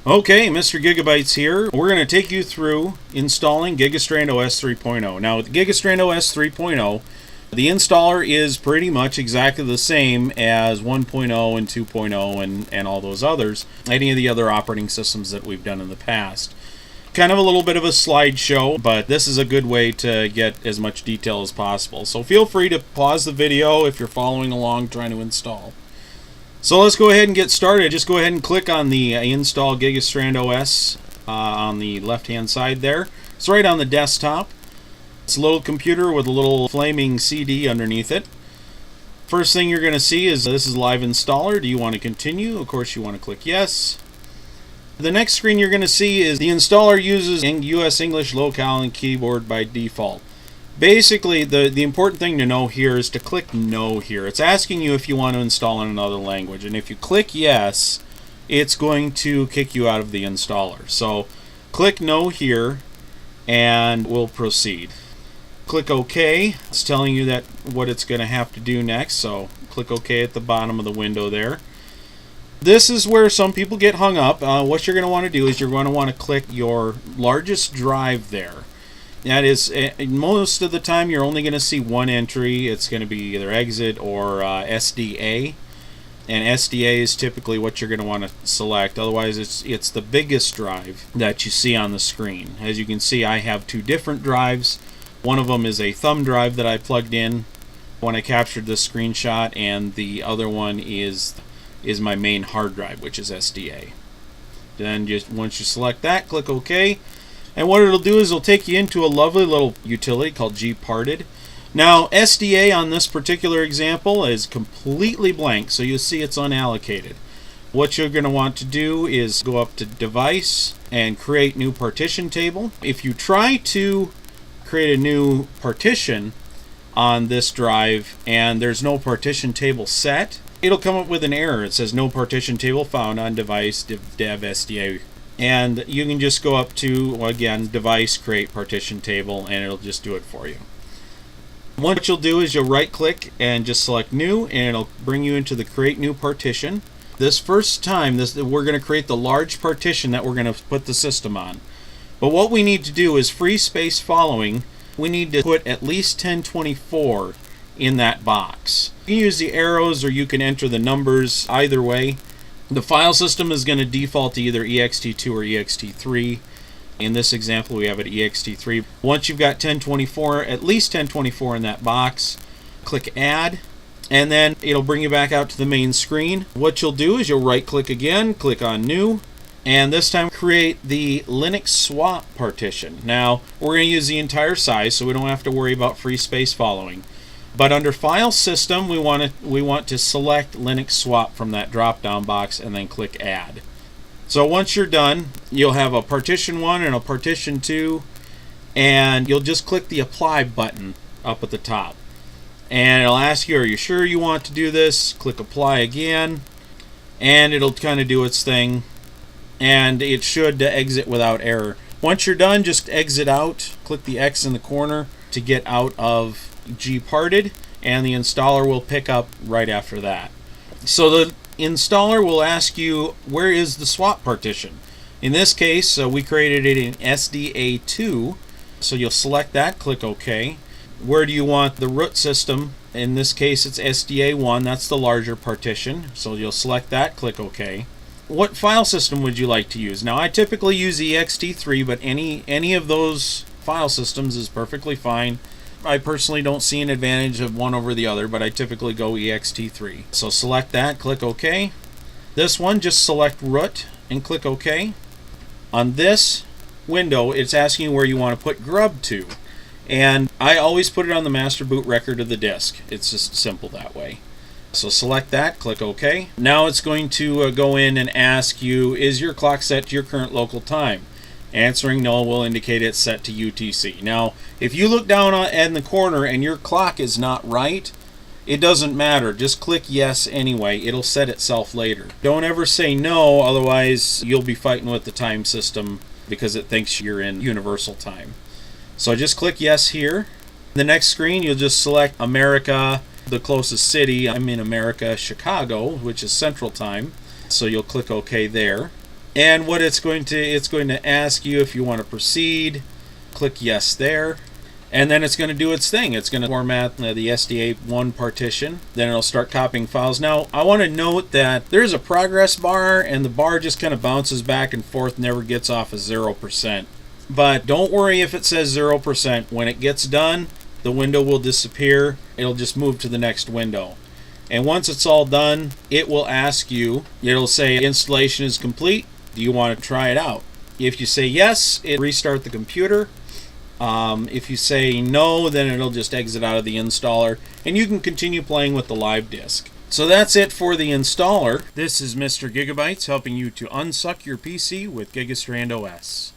Okay, Mr. Gigabytes here. We're going to take you through installing Gigastrand OS 3.0. Now, with Gigastrand OS 3.0, the installer is pretty much exactly the same as 1.0 and 2.0 and all those others, any of the other operating systems that we've done in the past. Kind of a little bit of a slideshow, but this is a good way to get as much detail as possible. So feel free to pause the video if you're following along trying to install. So let's go ahead and get started. Just go ahead and click on the Install Gigastrand OS on the left-hand side there. It's right on the desktop. It's a little computer with a little flaming CD underneath it. First thing you're going to see is this is live installer. Do you want to continue? Of course you want to click yes. The next screen you're going to see is the installer uses US English locale and keyboard by default. Basically, the important thing to know here is to click no here. It's asking you if you want to install in another language, and if you click yes, it's going to kick you out of the installer. So click no here and we'll proceed. Click OK. It's telling you that what it's going to have to do next, so click OK at the bottom of the window there. This is where some people get hung up. What you're going to want to do is you're going to want to click your largest drive there. That is, most of the time you're only going to see one entry. It's going to be either exit or SDA, and SDA is typically what you're going to want to select. Otherwise, it's the biggest drive that you see on the screen. As you can see, I have two different drives. One of them is a thumb drive that I plugged in when I captured this screenshot, and the other one is my main hard drive, which is SDA. Then just once you select that, click OK. And what it'll do is it'll take you into a lovely little utility called Gparted. Now, SDA on this particular example is completely blank, so you'll see it's unallocated. What you're going to want to do is go up to Device and create new partition table. If you try to create a new partition on this drive and there's no partition table set, it'll come up with an error. It says no partition table found on device dev SDA. And you can just go up to, again, device, create partition table, and it'll just do it for you. What you'll do is you'll right click and just select new, and it'll bring you into the create new partition. This first time, we're going to create the large partition that we're going to put the system on. But what we need to do is free space following. We need to put at least 1024 in that box. You can use the arrows or you can enter the numbers either way. The file system is going to default to either ext2 or ext3. In this example, we have it ext3. Once you've got 1024, at least 1024 in that box, click add, and then it'll bring you back out to the main screen. What you'll do is you'll right click again, click on new, and this time create the Linux swap partition. Now, we're going to use the entire size, so we don't have to worry about free space following. But under File System, we want to select Linux Swap from that drop-down box and then click Add. So once you're done, you'll have a Partition 1 and a Partition 2, and you'll just click the Apply button up at the top. And it'll ask you, are you sure you want to do this? Click Apply again, and it'll kind of do its thing, and it should exit without error. Once you're done, just exit out, click the X in the corner to get out of Gparted, and the installer will pick up right after that. So the installer will ask you, where is the swap partition? In this case, we created it in SDA2, so you'll select that, click OK. Where do you want the root system? In this case, it's SDA1, that's the larger partition, so you'll select that, click OK. What file system would you like to use? Now, I typically use ext3, but any of those file systems is perfectly fine. I personally don't see an advantage of one over the other, but I typically go ext3. So select that, click OK. This one, just select root and click OK. On this window, it's asking you where you want to put grub to. And I always put it on the master boot record of the disk. It's just simple that way. So select that, click OK. Now it's going to go in and ask you, is your clock set to your current local time? Answering no will indicate it's set to UTC. Now, if you look down in the corner and your clock is not right, it doesn't matter. Just click yes anyway. It'll set itself later. Don't ever say no, otherwise you'll be fighting with the time system because it thinks you're in universal time. So just click yes here. The next screen, you'll just select America, the closest city. I'm in America, Chicago, which is Central Time. So you'll click OK there. And what it's going to ask you if you want to proceed. Click yes there. And then it's going to do its thing. It's going to format the SDA1 partition. Then it'll start copying files. Now, I want to note that there's a progress bar, and the bar just kind of bounces back and forth, never gets off of 0%. But don't worry if it says 0%. When it gets done, the window will disappear. It'll just move to the next window. And once it's all done, it will ask you, it'll say installation is complete. Do you want to try it out? If you say yes, it'll restart the computer. If you say no, then it'll just exit out of the installer, and you can continue playing with the live disk. So that's it for the installer. This is Mr. Gigabytes helping you to unsuck your PC with Gigastrand OS.